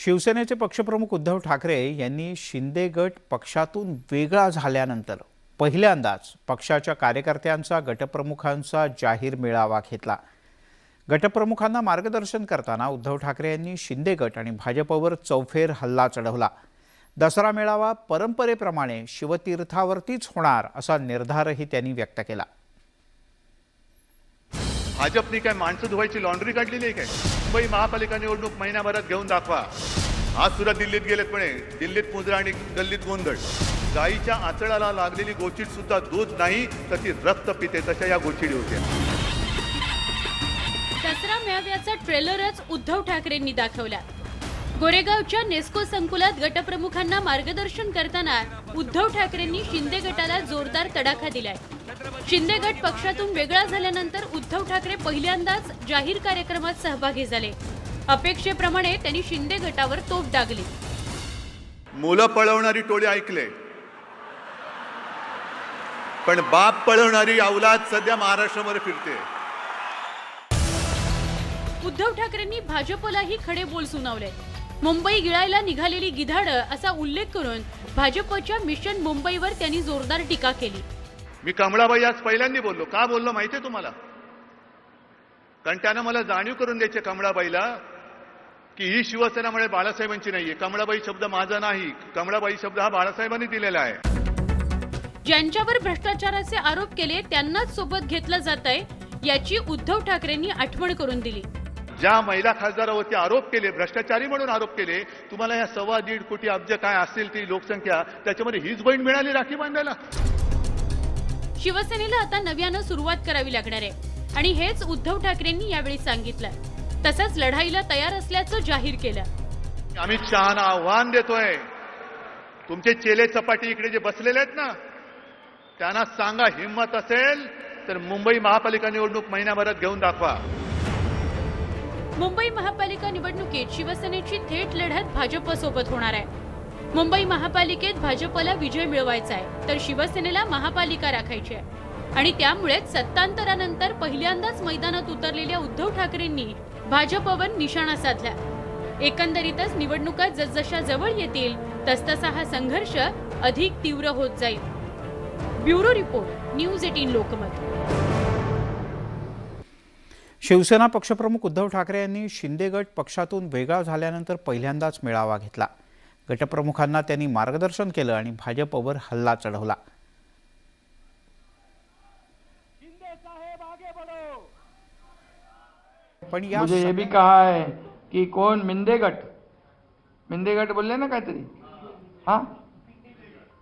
शिवसेनेचे पक्षप्रमुख उद्धव ठाकरे यांनी शिंदे गट पक्षातून वेगळा झाल्यानंतर पहिल्यांदाच पक्षाच्या कार्यकर्त्यांचा गटप्रमुखांचा जाहीर मेळावा घेतला। गटप्रमुखांना मार्गदर्शन करताना उद्धव ठाकरे यांनी शिंदे गट आणि भाजपवर चौफेर हल्ला चढवला। दसरा मेळावा परंपरेप्रमाणे शिवतीर्थावरतीच होणार असा निर्धारही त्यांनी व्यक्त केला। भाजपने काय माणसं धुवायची लॉन्ड्री काढलेली आहे काय? मुंबई महापालिका निवडणूक महिन्याभरात घेऊन दाखवा। आज सुद्धा दिल्लीत गेलेत, पण दिल्लीत मुंजरा आणि गल्लीत गोंधळ। गाईच्या आचळाला लागलेली गोचिड सुद्धा दूध नाही तर ती रक्त पिते, तशा या गोचिडी होत्या। दसरा मेळाव्याचा ट्रेलरच उद्धव ठाकरेंनी दाखवला। गोरेगावच्या नेस्को संकुलात गटप्रमुखांना मार्गदर्शन करताना उद्धव ठाकरेंनी शिंदे गटाला जोरदार तडाखा दिलाय। शिंदे गट पक्षातून वेगळा झाल्यानंतर उद्धव ठाकरे पहिल्यांदाच जाहीर कार्यक्रमात सहभागी झाले। अपेक्षेप्रमाणे त्यांनी शिंदे गटावर तोफ डागली। मुलं पळवणारी टोळी ऐकले, पण बाप पळवणारी औलाद सध्या महाराष्ट्रामध्ये फिरते। उद्धव ठाकरेंनी भाजपलाही खडे बोल सुनावले। मुंबई गिळायला निघालेली गिधाडं असा उल्लेख करून भाजपच्या मिशन मुंबईवर त्यांनी जोरदार टीका केली। मी कमळाबाई आज पहिल्यांदा बोललो। का बोललो माहितीये तुम्हाला? कारण त्यानं मला जाणीव करून द्यायचे कमळाबाईला की ही शिवसेना बाळासाहेबांची नाहीये। कमळाबाई शब्द माझा नाही, कमळाबाई शब्द हा बाळासाहेबांनी दिलेला आहे। ज्यांच्यावर भ्रष्टाचाराचे आरोप केले त्यांनाच सोबत घेतलं जातंय याची उद्धव ठाकरेंनी आठवण करून दिली। ज्या महिला खासदारावरती आरोप केले, भ्रष्टाचारी म्हणून आरोप केले, तुम्हाला या 1.25 कोटी अब्ज काय असेल ती लोकसंख्या, त्याच्यामध्ये हीच बहीण मिळाली राखी बांधायला। शिवसेनेला आता नव्यानं सुरुवात करावी लागणार आहे आणि हेच उद्धव ठाकरेंनी यावेळी सांगितलं। तसंच लढाईला तयार असल्याचं जाहीर केलं। अमित शहांना आव्हान देतोय, तुमचे चेले चपाटी इकडे जे बसलेले आहेत ना, त्यांना सांगा हिम्मत असेल तर मुंबई महापालिका निवडणूक महिन्याभरात घेऊन दाखवा। मुंबई महापालिका निवडणुकीत शिवसेनेची थेट लढत भाजपसोबत होणार आहे। मुंबई महापालिकेत भाजपला विजय मिळवायचा आहे तर शिवसेनेला महापालिका राखायची आहे आणि त्यामुळेच सत्तांतरानंतर पहिल्यांदाच मैदानात उतरलेल्या उद्धव ठाकरेंनी भाजपवर निशाणा साधला। एकंदरीतच निवडणुका जसजशा जवळ येतील तसतसा हा संघर्ष अधिक तीव्र होत जाईल। Bureau report, news 18 Lokmat. Shiv Sena पक्षप्रमुख उद्धव ठाकरे यांनी शिंदे गट पक्षातून वेगळा झाल्यानंतर पहिल्यांदाच मेळावा घेतला। गटप्रमुखांना त्यांनी मार्गदर्शन केलं आणि भाजपवर हल्ला चढवला। पण मुझे ये भी कहा है कि कौन मिंदे गट बोलले ना काहीतरी, हाँ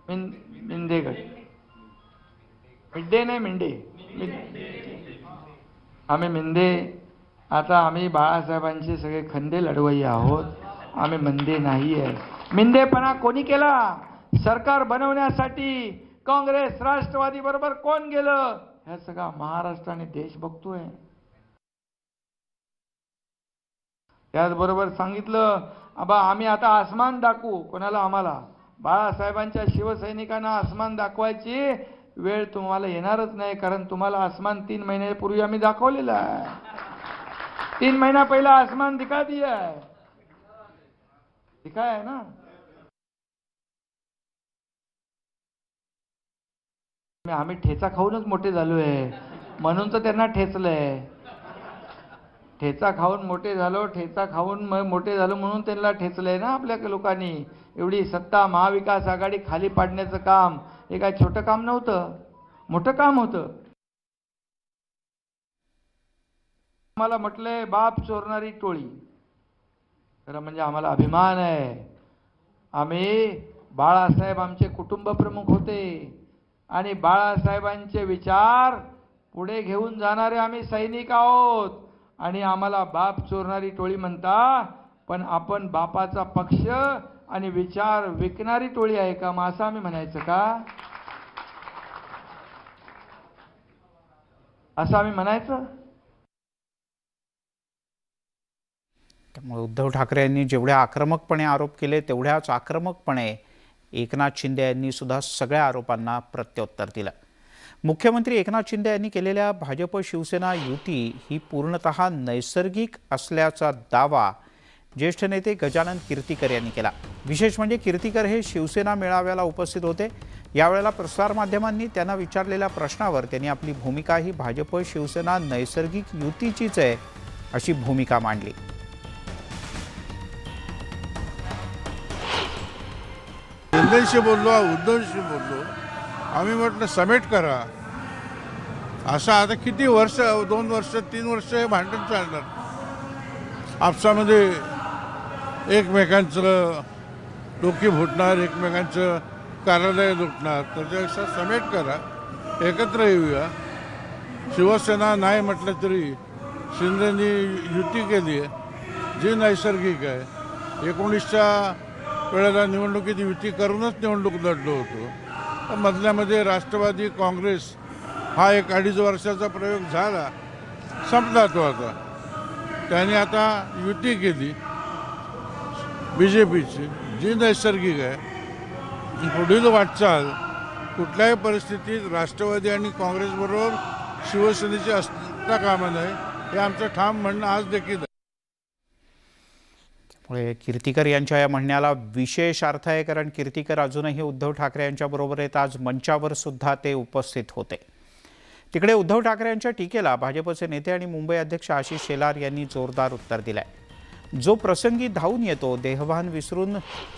मिंदे गट, मिड्डे नाही मिंडे, आम्ही मिंदे, आता आम्ही बाळासाहेबांचे सगळे खंदे लढवई आहोत, आम्ही मंदे नाही आहे। मिंदेपणा कोणी केला? सरकार बनवण्यासाठी काँग्रेस राष्ट्रवादी बरोबर कोण गेलं हे सगळा महाराष्ट्र आणि देश बघतोय। त्याचबरोबर सांगितलं आबा आम्ही आता आसमान दाखवू, कोणाला? आम्हाला बाळासाहेबांच्या शिवसैनिकांना आसमान दाखवायची वेळ तुम्हाला येणारच नाही, कारण तुम्हाला आसमान 3 महिन्यापूर्वी आम्ही दाखवलेलं आहे। 3 महिना पहिला आसमान दिखा दिया है, दिखा है ना। आम्ही ठेचा खाऊनच मोठे झालोय, म्हणून तर त्यांना ठेचलंय। ठेचा खाऊन मोठे झालो, ठेचा खाऊन मोठे झालो म्हणून त्यांना ठेचलंय ना आपल्या लोकांनी। एवढी सत्ता महाविकास आघाडी खाली पाडण्याचं काम हे काय छोटं काम नव्हतं, मोठं काम होतं। आम्हाला म्हटलंय बाप चोरणारी टोळी, खरं म्हणजे आम्हाला अभिमान आहे। आम्ही बाळासाहेब आमचे कुटुंब प्रमुख होते आणि बाळासाहेबांचे विचार पुढे घेऊन जाणारे आम्ही सैनिक आहोत आणि आम्हाला बाप चोरणारी टोळी म्हणता, पण आपण बापाचा पक्ष आणि विचार विकणारी टोळी आहे का? मग असं आम्ही म्हणायचं का? असं आम्ही म्हणायचं? त्यामुळे उद्धव ठाकरे यांनी जेवढ्या आक्रमकपणे आरोप केले तेवढ्याच आक्रमकपणे एकनाथ शिंदे यांनी सुद्धा सगळ्या आरोपांना प्रत्युत्तर दिलं। मुख्यमंत्री एकनाथ शिंदे यांनी केलेल्या भाजप शिवसेना युती ही पूर्णतः नैसर्गिक असल्याचा दावा ज्येष्ठ नेते गजानन कीर्तीकर यांनी केला। विशेष म्हणजे कीर्तीकर हे शिवसेना मेळाव्याला उपस्थित होते। यावेळेला प्रसारमाध्यमांनी त्यांना विचारलेल्या प्रश्नावर त्यांनी आपली भूमिका ही भाजप शिवसेना नैसर्गिक युतीचीच आहे अशी भूमिका मांडली। शिंदेशी बोललो, उद्धवशी बोललो, आम्ही म्हटलं समेट करा। असं आता किती वर्ष, 2 वर्ष 3 वर्ष हे भांडण चालणार। आपसामध्ये एकमेकांचं डोकी फुटणार, एकमेकांचं कार्यालय लुटणार। त्याच्यापेक्षा समेट करा, एकत्र येऊया। शिवसेना नाही म्हटलं तरी शिंदेनी युती केली आहे जी नैसर्गिक आहे। 19च्या वेळेला निवडणुकीत युती करूनच निवडणूक लढलो होतो। मधल्यामध्ये राष्ट्रवादी काँग्रेस हा 1-2.5 वर्षाचा प्रयोग झाला, संपला तो आता। त्याने आता युती केली BJPची जी नैसर्गिक आहे। पुढील वाटचाल कुठल्याही परिस्थितीत राष्ट्रवादी आणि काँग्रेसबरोबर शिवसेनेची असता कामा नये हे आमचं ठाम म्हणणं आज देखील आहे। त्यामुळे कीर्तीकर यांच्या या म्हणण्याला विशेष अर्थ आहे, कारण कीर्तीकर अजूनही उद्धव ठाकरे यांच्या बरोबर आहेत। आज मंचावर सुद्धा ते उपस्थित होते। तिकडे उद्धव ठाकरे यांच्या टीकेला भाजपचे नेते आणि मुंबई अध्यक्ष आशिष शेलार यांनी जोरदार उत्तर दिलंय। जो प्रसंगी धावून येतो, देहभान विसरून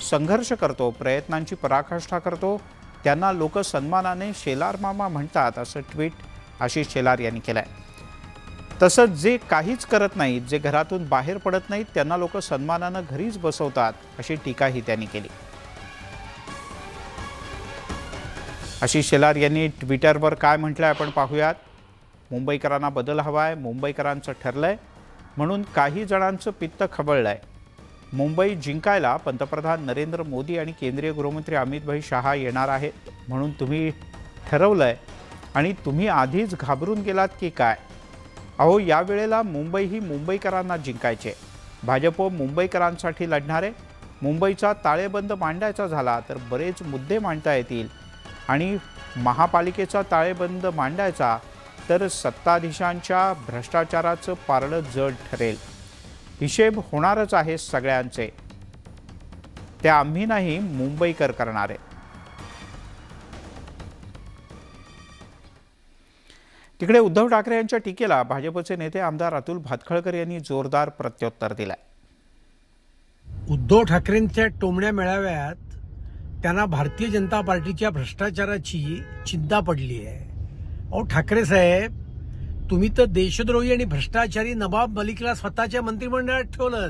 संघर्ष करतो, प्रयत्नांची पराकाष्ठा करतो, त्यांना लोक सन्मानाने शेलार मामा म्हणतात असं ट्विट आशिष शेलार यांनी केलंय। तसंच जे काहीच करत नाहीत, जे घरातून बाहेर पडत नाहीत, त्यांना लोक सन्मानानं घरीच बसवतात अशी टीकाही त्यांनी केली। आशिष शेलार यांनी ट्विटरवर काय म्हटलंय आपण पाहूयात। मुंबईकरांना बदल हवाय, मुंबईकरांचं ठरलंय म्हणून काही जणांचं पित्त खवळलंय। मुंबई जिंकायला पंतप्रधान नरेंद्र मोदी आणि केंद्रीय गृहमंत्री अमित भाई शहा येणार आहेत म्हणून तुम्ही ठरवलंय आणि तुम्ही आधीच घाबरून गेलात की काय? अहो, यावेळेला मुंबई ही मुंबईकरांना जिंकायचे। भाजप मुंबईकरांसाठी लढणार आहे। मुंबईचा ताळेबंद मांडायचा झाला तर बरेच मुद्दे मांडता येतील आणि महापालिकेचा ताळेबंद मांडायचा तर सत्ताधीशांच्या भ्रष्टाचाराचं पारडं जड ठरेल। हिशेब होणारच आहे सगळ्यांचे, ते आम्ही नाही मुंबईकर करणार आहे। तिकडे उद्धव ठाकरे यांच्या टीकेला भाजपचे नेते आमदार अतुल भातखळकर यांनी जोरदार प्रत्युत्तर दिलंय। उद्धव ठाकरेंच्या टोमण्या मेळाव्यात त्यांना भारतीय जनता पार्टीच्या भ्रष्टाचाराची चिंता पडली आहे। अहो ठाकरे साहेब, तुम्ही तर देशद्रोही आणि भ्रष्टाचारी नवाब मलिकला स्वतःच्या मंत्रिमंडळात ठेवलं,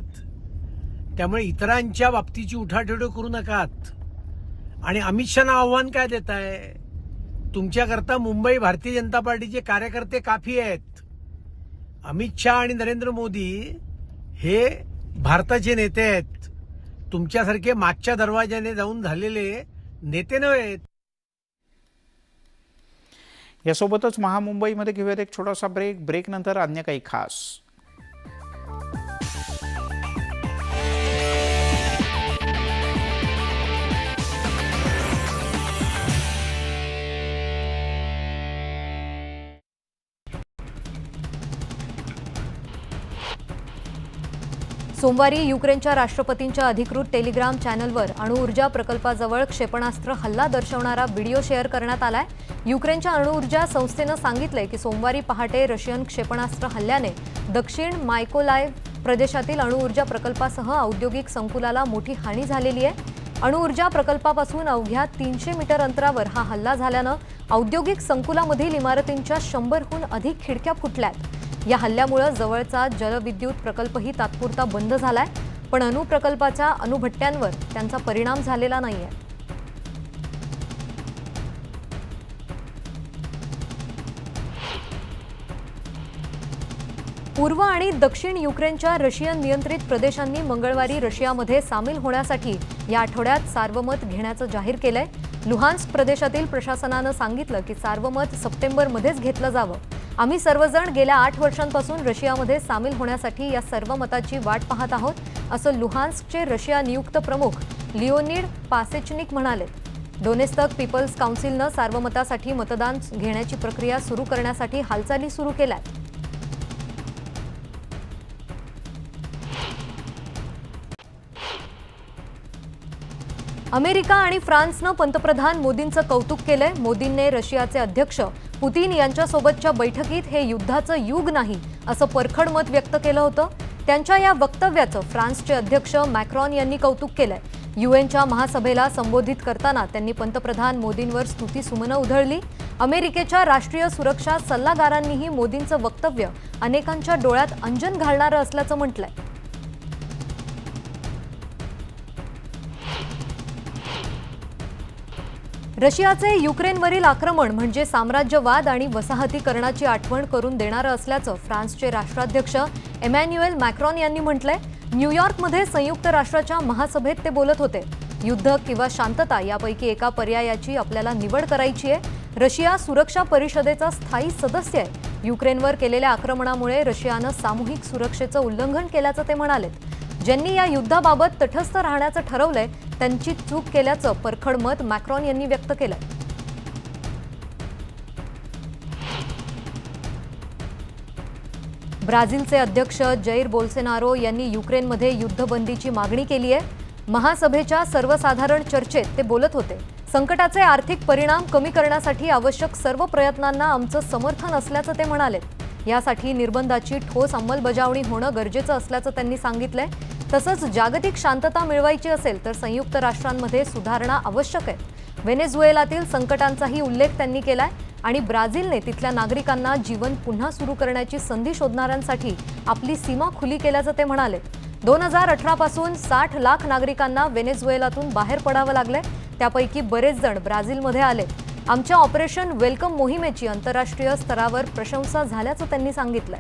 त्यामुळे इतरांच्या बाबतीची उठाठेवढ करू नकात। आणि अमित शहाना आव्हान काय देताय? तुमच्याकरता मुंबई भारतीय जनता पार्टीचे कार्यकर्ते काफी आहेत। अमित शहा आणि नरेंद्र मोदी हे भारताचे नेते आहेत, तुमच्यासारखे मागच्या दरवाजाने जाऊन झालेले नेते नव्हेत। यासोबतच महामुंबईमध्ये घेऊयात एक छोटासा ब्रेक नंतर अन्य काही खास। सोमवारी युक्रेनच्या राष्ट्रपतींच्या अधिकृत टेलिग्राम चॅनलवर अणुऊर्जा प्रकल्पाजवळ क्षेपणास्त्र हल्ला दर्शवणारा व्हिडिओ शेअर करण्यात आलाय। युक्रेनच्या अणुऊर्जा संस्थेनं सांगितलंय की सोमवारी पहाटे रशियन क्षेपणास्त्र हल्ल्याने दक्षिण मायकोलाइव्ह प्रदेशातील अणुऊर्जा प्रकल्पासह औद्योगिक संकुलाला मोठी हानी झालेली आहे। अणुऊर्जा प्रकल्पापासून अवघ्या 300 मीटर अंतरावर हा हल्ला झाल्यानं औद्योगिक संकुलामधील इमारतींच्या 100हून अधिक खिडक्या फुटल्यात। या हल्ल्यामुळे जवळचा जलविद्युत प्रकल्पही तात्पुरता बंद झालाय, पण अणुप्रकल्पाच्या अणुभट्ट्यांवर त्यांचा परिणाम झालेला नाहीये। पूर्व आणि दक्षिण युक्रेनच्या रशियन नियंत्रित प्रदेशांनी मंगळवारी रशियामध्ये सामील होण्यासाठी या आठवड्यात सार्वमत घेण्याचं जाहीर केलंय। लुहान्स्क प्रदेशातील प्रशासनानं सांगितलं की सार्वमत सप्टेंबरमध्येच घेतलं जावं। आम्ही सर्वजण गेल्या 8 वर्षांपासून रशियामध्ये सामील होण्यासाठी या सर्व मताची वाट पाहत आहोत, असं लुहान्स्कचे रशिया नियुक्त प्रमुख लिओनिड पासेचनिक म्हणाले। डोनेत्स्क पीपल्स काउन्सिलनं सार्वमतासाठी मतदान घेण्याची प्रक्रिया सुरू करण्यासाठी हालचाली सुरू केल्यात। अमेरिका आणि फ्रान्सनं पंतप्रधान मोदींचं कौतुक केलंय. मोदींनी रशियाचे अध्यक्ष पुतीन यांच्यासोबतच्या बैठकीत हे युद्धाचं युग नाही असं परखड मत व्यक्त केलं होतं. त्यांच्या या वक्तव्याचं फ्रान्सचे अध्यक्ष मॅक्रॉन यांनी कौतुक केलंय. युएनच्या महासभेला संबोधित करताना त्यांनी पंतप्रधान मोदींवर स्तुतीसुमनं उधळली. अमेरिकेच्या राष्ट्रीय सुरक्षा सल्लागारांनीही मोदींचं वक्तव्य अनेकांच्या डोळ्यात अंजन घालणारं असल्याचं म्हटलंय. रशियाचे युक्रेनवरील आक्रमण म्हणजे साम्राज्यवाद आणि वसाहतीकरणाची आठवण करून देणारं असल्याचं फ्रान्सचे राष्ट्राध्यक्ष इमॅन्युएल मॅक्रॉन यांनी म्हटलंय. न्यूयॉर्कमध्ये संयुक्त राष्ट्राच्या महासभेत ते बोलत होते. युद्ध किंवा शांतता यापैकी एका पर्यायाची आपल्याला निवड करायची आहे. रशिया सुरक्षा परिषदेचा स्थायी सदस्य आहे. युक्रेनवर केलेल्या आक्रमणामुळे रशियानं सामूहिक सुरक्षेचं उल्लंघन केल्याचं ते म्हणालेत. ज्यांनी या युद्धाबाबत तटस्थ राहण्याचं ठरवलंय त्यांची चूक केल्याचं परखड मत मॅक्रॉन यांनी व्यक्त केलं. ब्राझीलचे अध्यक्ष जैर बोल्सोनारो यांनी युक्रेनमध्ये युद्धबंदीची मागणी केली आहे. महासभेच्या सर्वसाधारण चर्चेत ते बोलत होते. संकटाचे आर्थिक परिणाम कमी करण्यासाठी आवश्यक सर्व प्रयत्नांना आमचं समर्थन असल्याचं ते म्हणाले. यासाठी निर्बंधाची ठोस अंमलबजावणी होणं गरजेचं असल्याचं त्यांनी सांगितलंय. तसंच जागतिक शांतता मिळवायची असेल तर संयुक्त राष्ट्रांमध्ये सुधारणा आवश्यक आहे. व्हेनेझुएलातील संकटांचाही उल्लेख त्यांनी केलाय आणि ब्राझीलने तिथल्या नागरिकांना जीवन पुन्हा सुरू करण्याची संधी शोधणाऱ्यांसाठी आपली सीमा खुली केल्याचं ते म्हणाले. 2018 पासून 60 लाख नागरिकांना व्हेनेझुएलातून बाहेर पडावं लागलंय. त्यापैकी बरेच जण ब्राझीलमध्ये आले. आमच्या ऑपरेशन वेलकम मोहिमेची आंतरराष्ट्रीय स्तरावर प्रशंसा झाल्याचं त्यांनी सांगितलंय.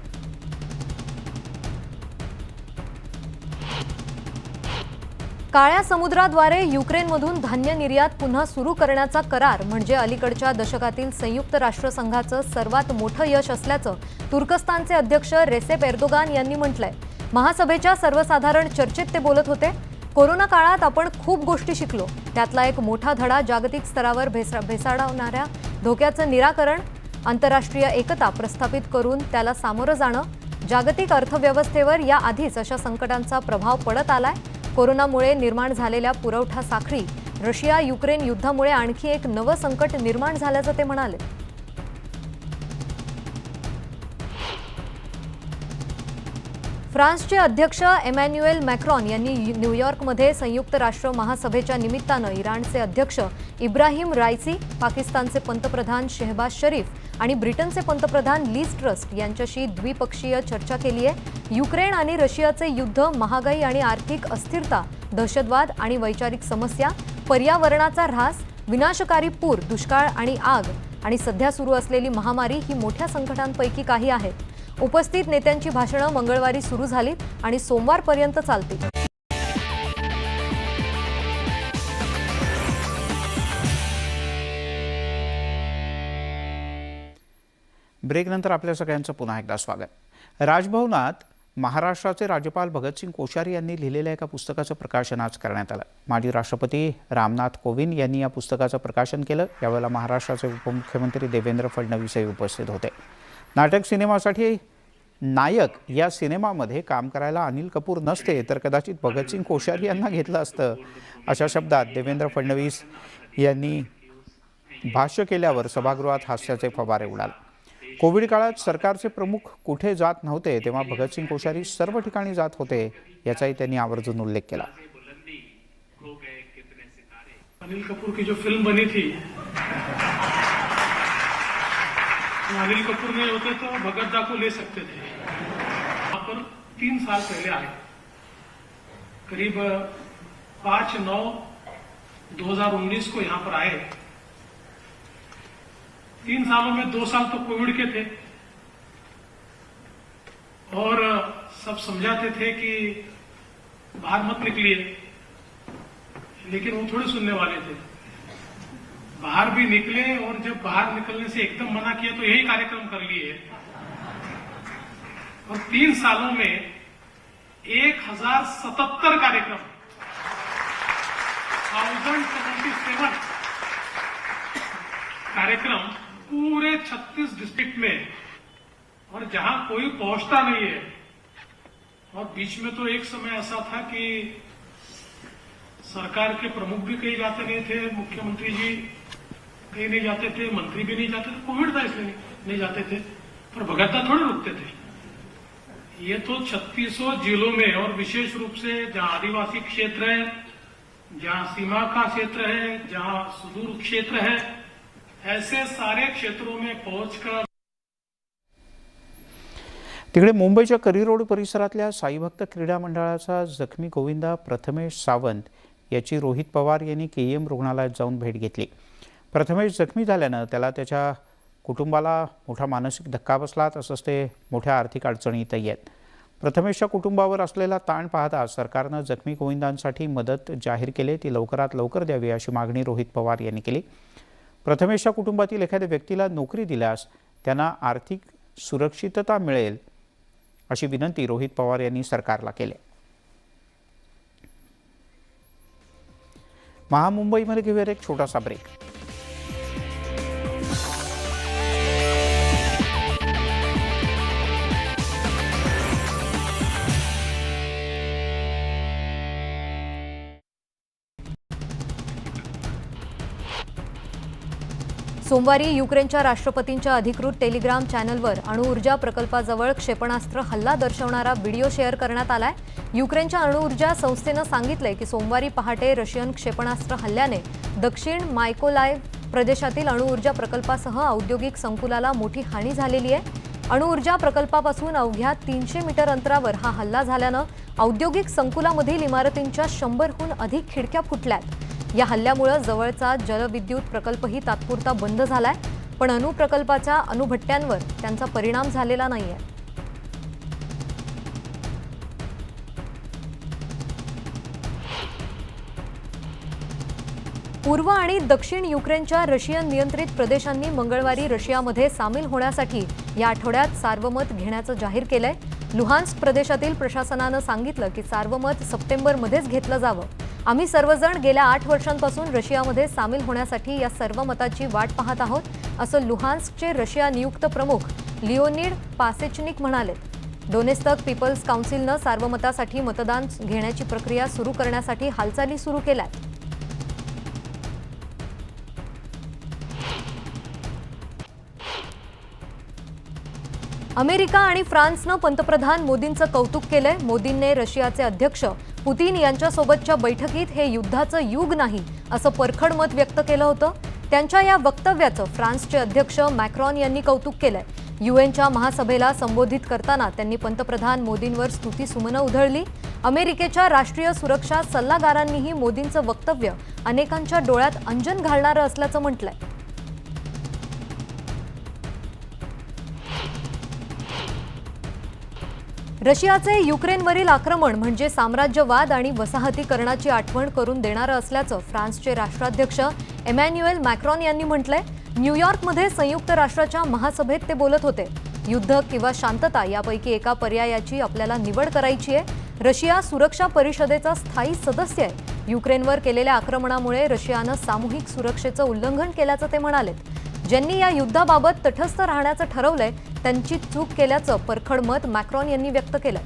काळ्या समुद्राद्वारे युक्रेनमधून धान्य निर्यात पुन्हा सुरू करण्याचा करार म्हणजे अलीकडच्या दशकातील संयुक्त राष्ट्रसंघाचं सर्वात मोठं यश असल्याचं तुर्कस्तानचे अध्यक्ष रेसेप एर्दोगान यांनी म्हटलंय. महासभेच्या सर्वसाधारण चर्चेत ते बोलत होते. कोरोना काळात आपण खूप गोष्टी शिकलो. त्यातला एक मोठा धडा जागतिक स्तरावर भेसावणाऱ्या धोक्याचं निराकरण, आंतरराष्ट्रीय एकता प्रस्थापित करून त्याला सामोरं जाणं. जागतिक अर्थव्यवस्थेवर या आधीच अशा संकटांचा प्रभाव पडत आलाय. कोरोनामुळे निर्माण झालेल्या पुरवठा साखळी, रशिया युक्रेन युद्धामुळे आणखी एक नवं संकट निर्माण झाल्याचं ते म्हणाले. फ्रान्सचे अध्यक्ष इमॅन्युएल मॅक्रॉन यांनी न्यूयॉर्कमध्ये संयुक्त राष्ट्र महासभेच्या निमित्तानं इराणचे अध्यक्ष इब्राहिम राईसी, पाकिस्तानचे पंतप्रधान शेहबाज शरीफ आणि ब्रिटनचे पंतप्रधान लीज ट्रस यांच्याशी द्विपक्षीय चर्चा केली आहे. युक्रेन आणि रशियाचे युद्ध, महागाई आणि आर्थिक अस्थिरता, दहशतवाद आणि वैचारिक समस्या, पर्यावरणाचा ऱ्हास, विनाशकारी पूर, दुष्काळ आणि आग आणि सध्या सुरू असलेली महामारी ही मोठ्या संकटांपैकी काही आहेत. उपस्थित नेत्यांची भाषणं मंगळवारी सुरू झाली आणि सोमवारपर्यंत चालतील. ब्रेकनंतर आपल्या सगळ्यांचं पुन्हा एकदा स्वागत. राजभवनात महाराष्ट्राचे राज्यपाल भगतसिंग कोश्यारी यांनी लिहिलेल्या एका पुस्तकाचं प्रकाशन आज करण्यात आलं. माजी राष्ट्रपती रामनाथ कोविंद यांनी या पुस्तकाचं प्रकाशन केलं. यावेळेला महाराष्ट्राचे उपमुख्यमंत्री देवेंद्र फडणवीसही उपस्थित होते. नाटक सिनेमासाठी नायक या सिनेमामध्ये काम करायला अनिल कपूर नसते तर कदाचित भगतसिंग कोश्यारी यांना घेतलं असतं, अशा शब्दात देवेंद्र फडणवीस यांनी भाष्य केल्यावर सभागृहात हास्याचे फवारे उडाले. कोविड काळात सरकारचे प्रमुख कुठे जात नव्हते तेव्हा भगतसिंग कोश्यारी सर्व ठिकाणी जात होते, याचाही त्यांनी आवर्जून उल्लेख केला. अनिल कपूर की जो फिल्म बनी थी, अनिल कपूर नहीं होते तो भगत दा को ले सकते थे. यहाँ पर 3 साल पहले आए, करीब 5/9/2019 को यहाँ पर आए. 3 सालों में 2 साल तो कोविड के थे और सब समझाते थे कि बाहर मत निकलिए, लेकिन वो थोड़े सुनने वाले थे. बाहर भी निकले और जब बाहर निकलने से एकदम मना किया तो यही कार्यक्रम कर लिए. और 3 सालों में 1077 कार्यक्रम, 1077 कार्यक्रम पूरे 36 डिस्ट्रिक्ट में, और जहां कोई पहुंचता नहीं है. और बीच में तो एक समय ऐसा था कि सरकार के प्रमुख भी कहीं जाते नहीं थे, मुख्यमंत्री जी कहीं नहीं जाते थे, मंत्री भी नहीं जाते थे, कोविड था इसलिए नहीं जाते थे, पर भगतता थोड़े रुकते थे। ये तो 3600 जिलों में और विशेष रूप से जहां आदिवासी क्षेत्र है, जहां सीमा का क्षेत्र है, जहां सुदूर क्षेत्र है, ऐसे सारे क्षेत्रों में पहुंचकर तिकडे मुंबईच्या करी रोड परिसरातल्या साईभक्त क्रीडा मंडळाचा जखमी गोविंदा प्रथमेश सावंत याची रोहित पवार यांनी KEM रुग्णालयात जाऊन भेट घेतली। प्रथमेश जखमी झाल्यानं त्याला त्याच्या कुटुंबाला मोठा मानसिक धक्का बसला, तसंच ते मोठ्या आर्थिक अडचणीतही आहेत। प्रथमेशच्या कुटुंबावर असलेला ताण पाहता सरकारनं जखमी गोविंदांसाठी मदत जाहीर केली, ती लवकरात लवकर द्यावी अशी मागणी रोहित पवार यांनी केली। प्रथमेशच्या कुटुंबातील एखाद्या व्यक्तीला नोकरी दिल्यास त्यांना आर्थिक सुरक्षितता मिळेल अशी विनंती रोहित पवार यांनी सरकारला केली। महामुंबईमध्ये घेऊया एक छोटासा ब्रेक। सोमवारी युक्रेनच्या राष्ट्रपतींच्या अधिकृत टेलिग्राम चॅनलवर अणुऊर्जा प्रकल्पाजवळ क्षेपणास्त्र हल्ला दर्शवणारा व्हिडिओ शेअर करण्यात आलाय। युक्रेनच्या अणुऊर्जा संस्थेनं सांगितलंय की सोमवारी पहाटे रशियन क्षेपणास्त्र हल्ल्याने दक्षिण मायकोलाइव्ह प्रदेशातील अणुऊर्जा प्रकल्पासह औद्योगिक संकुलाला मोठी हानी झालेली आहे। अणुऊर्जा प्रकल्पापासून अवघ्या 300 मीटर अंतरावर हा हल्ला झाल्यानं औद्योगिक संकुलामधील इमारतींच्या 100हून अधिक खिडक्या फुटल्यात। या हल्ल्यामुळे जवळचा जलविद्युत प्रकल्पही तात्पुरता बंद झालाय, पण अणुप्रकल्पाच्या अणुभट्ट्यांवर त्यांचा परिणाम झालेला नाहीये। पूर्व आणि दक्षिण युक्रेनच्या रशियन नियंत्रित प्रदेशांनी मंगळवारी रशियामध्ये सामील होण्यासाठी या आठवड्यात सार्वमत घेण्याचं जाहीर केलंय। लुहान्स्क प्रदेशातील प्रशासनानं सांगितलं की सार्वमत सप्टेंबरमध्येच घेतलं जावं। आम्ही सर्वजण गेल्या 8 वर्षांपासून रशियामध्ये सामील होण्यासाठी या सर्व मताची वाट पाहत आहोत, असं लुहान्स्कचे रशिया नियुक्त प्रमुख लिओनिड पासेचनिक म्हणाले। डोनेत्स्क पीपल्स काउन्सिलनं सार्वमतासाठी मतदान घेण्याची प्रक्रिया सुरू करण्यासाठी हालचाली सुरू केल्यात। अमेरिका आणि फ्रान्सनं पंतप्रधान मोदींचं कौतुक केलंय। मोदींनी रशियाचे अध्यक्ष पुतिन यांच्यासोबतच्या बैठकीत हे युद्धाचं युग नाही असं परखड मत व्यक्त केलं होतं। त्यांच्या या वक्तव्याचं फ्रान्सचे अध्यक्ष मॅक्रॉन यांनी कौतुक केलंय। UNच्या महासभेला संबोधित करताना त्यांनी पंतप्रधान मोदींवर स्तुतीसुमनं उधळली। अमेरिकेच्या राष्ट्रीय सुरक्षा सल्लागारांनीही मोदींचं वक्तव्य अनेकांच्या डोळ्यात अंजन घालणारं असल्याचं म्हटलंय। रशियाचे युक्रेनवरील आक्रमण म्हणजे साम्राज्यवाद आणि वसाहतीकरणाची आठवण करून देणारं असल्याचं फ्रान्सचे राष्ट्राध्यक्ष इमॅन्युएल मॅक्रॉन यांनी म्हटलंय। न्यूयॉर्कमध्ये संयुक्त राष्ट्राच्या महासभेत ते बोलत होते। युद्ध किंवा शांतता यापैकी एका पर्यायाची आपल्याला निवड करायची आहे। रशिया सुरक्षा परिषदेचा स्थायी सदस्य आहे। युक्रेनवर केलेल्या आक्रमणामुळे रशियानं सामूहिक सुरक्षेचं उल्लंघन केल्याचं ते म्हणाले। ज्यांनी या युद्धाबाबत तटस्थ राहण्याचं ठरवलंय त्यांची चूक केल्याचं परखड मत मॅक्रॉन यांनी व्यक्त केलं।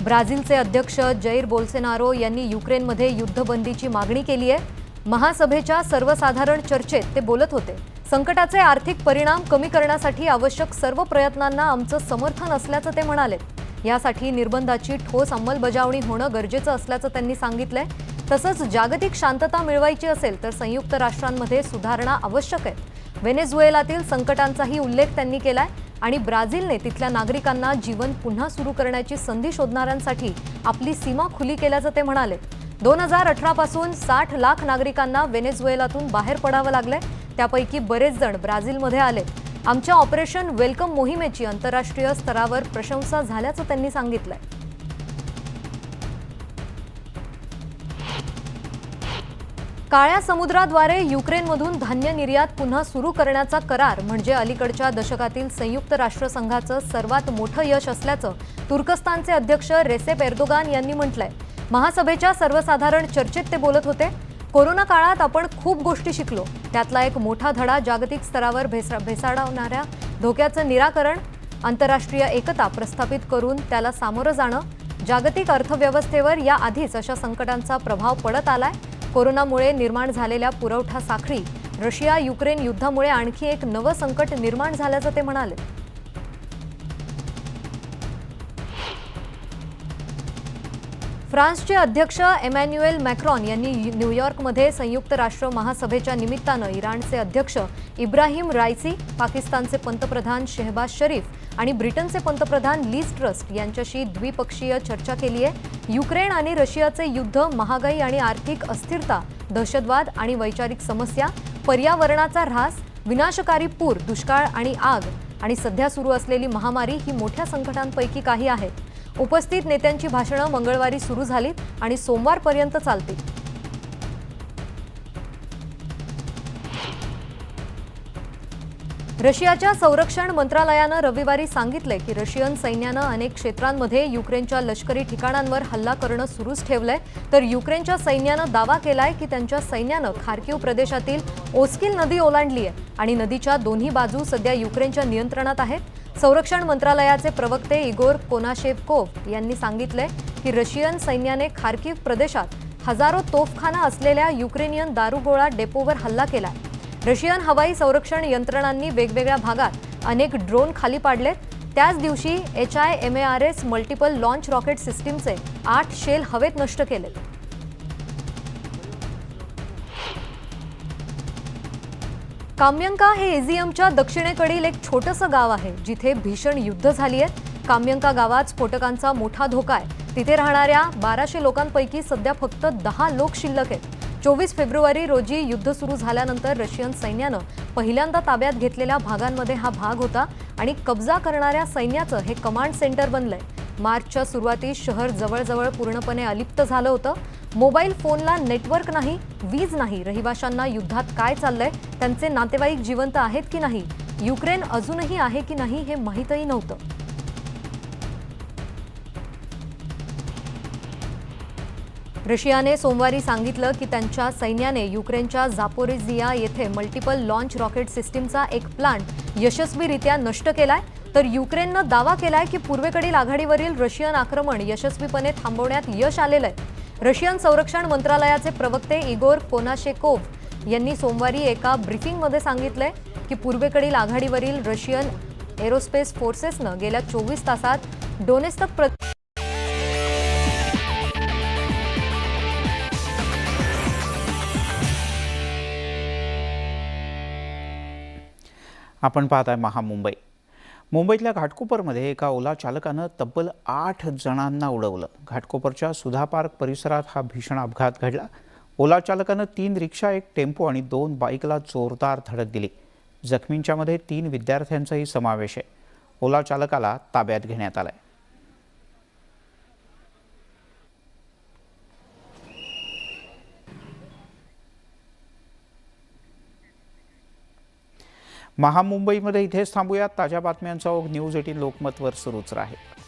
ब्राझीलचे अध्यक्ष जैर बोल्सोनारो यांनी युक्रेनमध्ये युद्धबंदीची मागणी केली आहे। महासभेच्या सर्वसाधारण चर्चेत ते बोलत होते। संकटाचे आर्थिक परिणाम कमी करण्यासाठी आवश्यक सर्व प्रयत्नांना आमचं समर्थन असल्याचं ते म्हणाले। यासाठी निर्बंधाची ठोस अंमलबजावणी होणं गरजेचं असल्याचं त्यांनी सांगितलंय। तसंच जागतिक शांतता मिळवायची असेल तर संयुक्त राष्ट्रांमध्ये सुधारणा आवश्यक आहे। व्हेनेझुएलातील संकटांचाही उल्लेख त्यांनी केलाय आणि ब्राझीलने तिथल्या नागरिकांना जीवन पुन्हा सुरू करण्याची संधी शोधणाऱ्यांसाठी आपली सीमा खुली केल्याचं ते म्हणाले। 2018 पासून 60 लाख नागरिकांना व्हेनेझुएलातून बाहेर पडावं लागलंय, त्यापैकी बरेच जण ब्राझीलमध्ये आले। आमच्या ऑपरेशन वेलकम मोहिमेची आंतरराष्ट्रीय स्तरावर प्रशंसा झाल्याचं त्यांनी सांगितलंय। काळ्या समुद्राद्वारे युक्रेनमधून धान्य निर्यात पुन्हा सुरू करण्याचा करार म्हणजे अलीकडच्या दशकातील संयुक्त राष्ट्रसंघाचं सर्वात मोठं यश असल्याचं तुर्कस्तानचे अध्यक्ष रेसेप एर्दोगान यांनी म्हटलंय। महासभेच्या सर्वसाधारण चर्चेत ते बोलत होते। कोरोना काळात आपण खूप गोष्टी शिकलो, त्यातला एक मोठा धडा जागतिक स्तरावर भेसावणाऱ्या धोक्याचं निराकरण आंतरराष्ट्रीय एकता प्रस्थापित करून त्याला सामोरं जाणं. जागतिक अर्थव्यवस्थेवर याआधीच अशा संकटांचा प्रभाव पडत आलाय. कोरोनामुळे निर्माण झालेल्या पुरवठा साखळी, रशिया युक्रेन युद्धामुळे आणखी एक नवं संकट निर्माण झाल्याचं ते म्हणाले. फ्रान्सचे अध्यक्ष एमॅन्युएल मॅक्रॉन यांनी न्यूयॉर्कमध्ये संयुक्त राष्ट्र महासभेच्या निमित्तानं इराणचे अध्यक्ष इब्राहिम राईसी, पाकिस्तानचे पंतप्रधान शेहबाज शरीफ आणि ब्रिटनचे पंतप्रधान लीज ट्रस यांच्याशी द्विपक्षीय चर्चा केली आहे. युक्रेन आणि रशियाचे युद्ध, महागाई आणि आर्थिक अस्थिरता, दहशतवाद आणि वैचारिक समस्या, पर्यावरणाचा ऱ्हास, विनाशकारी पूर, दुष्काळ आणि आग आणि सध्या सुरू असलेली महामारी ही मोठ्या संकटांपैकी काही आहेत. उपस्थित नेत्यांची भाषणं मंगळवारी सुरू झालीत आणि सोमवारपर्यंत चालतील. रशियाच्या संरक्षण मंत्रालयानं रविवारी सांगितलंय की रशियन सैन्यानं अनेक क्षेत्रांमध्ये युक्रेनच्या लष्करी ठिकाणांवर हल्ला करणं सुरूच ठेवलंय. तर युक्रेनच्या सैन्यानं दावा केलाय की त्यांच्या सैन्यानं खार्किव प्रदेशातील ओस्किल नदी ओलांडली आहे आणि नदीच्या दोन्ही बाजू सध्या युक्रेनच्या नियंत्रणात आहेत. संरक्षण मंत्रालयाचे प्रवक्ते इगोर कोनाशेव्कोव्ह यांनी सांगितलंय की रशियन सैन्याने खार्किव प्रदेशात हजारो तोफखाना असलेल्या युक्रेनियन दारुगोळा डेपोवर हल्ला केलाय. रशियन हवाई संरक्षण यंत्रणांनी वेगवेगळ्या भागात अनेक ड्रोन खाली पाडलेत. त्याच दिवशी HIMARS मल्टिपल लॉन्च रॉकेट सिस्टीमचे 8 शेल हवेत नष्ट केलेत. काम्यंका हे इझियमच्या दक्षिणेकडील एक छोटंसं गाव आहे जिथे भीषण युद्ध झाली आहेत. काम्यंका गावात स्फोटकांचा मोठा धोका आहे. तिथे राहणाऱ्या 1200 लोकांपैकी सध्या फक्त 10 लोक शिल्लक आहेत. 24 फेब्रुवारी रोजी युद्ध सुरू झाल्यानंतर रशियन सैन्यानं पहिल्यांदा ताब्यात घेतलेल्या भागांमध्ये हा भाग होता आणि कब्जा करणाऱ्या सैन्याचं हे कमांड सेंटर बनलंय. मार्चच्या सुरुवातीस शहर जवळजवळ पूर्णपणे अलिप्त झालं होतं. मोबाईल फोनला नेटवर्क नाही, वीज नाही. रहिवाशांना युद्धात काय चाललंय, त्यांचे नातेवाईक जिवंत आहेत की नाही, युक्रेन अजूनही आहे की नाही हे माहीतही नव्हतं. रशियाने सोमवारी सांगितलं की त्यांच्या सैन्याने युक्रेनच्या जापोरिझिया येथे मल्टिपल लॉन्च रॉकेट सिस्टीमचा एक प्लांट यशस्वीरित्या नष्ट केलाय. तर युक्रेननं दावा केलाय की पूर्वेकडील आघाडीवरील रशियन आक्रमण यशस्वीपणे थांबवण्यात यश आलेलं आहे. रशियन संरक्षण मंत्रालयाचे प्रवक्ते इगोर कोनाशेकोव्ह यांनी सोमवारी एका ब्रीफिंगमध्ये सांगितलंय की पूर्वेकडील आघाडीवरील रशियन एरोस्पेस फोर्सेसनं गेल्या 24 तासात डोनेत्स्क आपण पाहताय महामुंबई. मुंबईतल्या घाटकोपरमध्ये एका ओला चालकानं तब्बल 8 जणांना उडवलं. घाटकोपरच्या सुधा पार्क परिसरात हा भीषण अपघात घडला. ओला चालकानं 3 रिक्षा, 1 टेम्पो आणि 2 बाईकला जोरदार धडक दिली. जखमींच्यामध्ये 3 विद्यार्थ्यांचाही समावेश आहे. ओला चालकाला ताब्यात घेण्यात आलाय. महामुंबईमध्ये इथेच थांबूयात. ताज्या बातम्यांचा ओघ न्यूज 18 लोकमतवर सुरूच राहील.